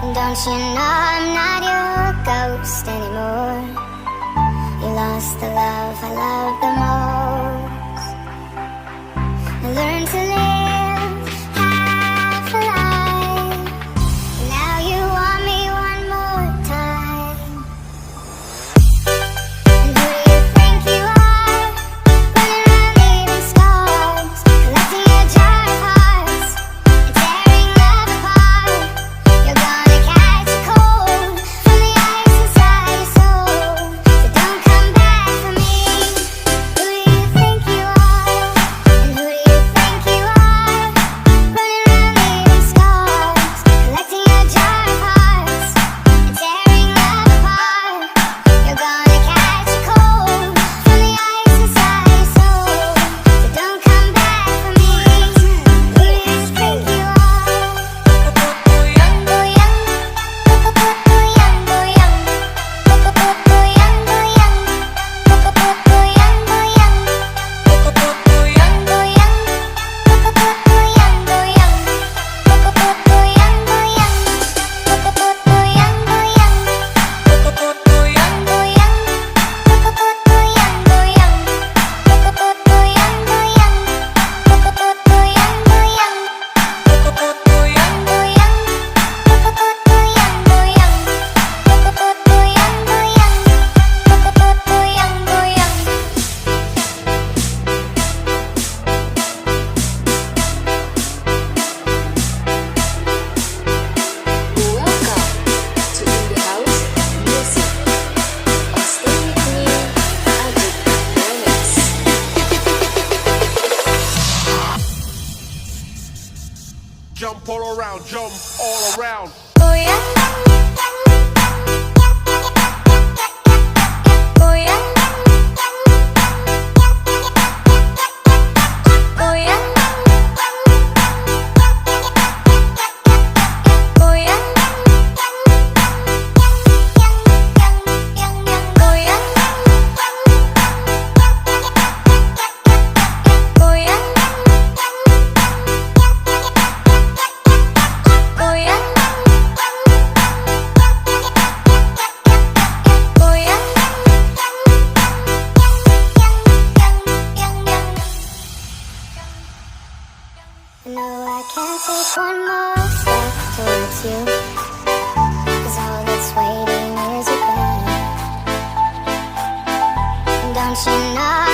Don't you know I'm not your ghost anymore? You lost the love I love the most. I learned to live half a life. Now you want me one more time. And who do you think you are? Running around leaving scars, collecting your jar of hearts and tearing love apart. You're gonna catch a cold from the ice inside your soul. So don't come back for me. Who do you think you are? And who do you think you are? Running around leaving scars, collecting your jar of hearts and tearing love apart. You're gonna catch a cold from the ice inside your soul. So don't come back for me. Who do you think you are? Jump all around, jump all around. No, I can't take one more step towards you, 'cause all that's waiting is regret. Don't you know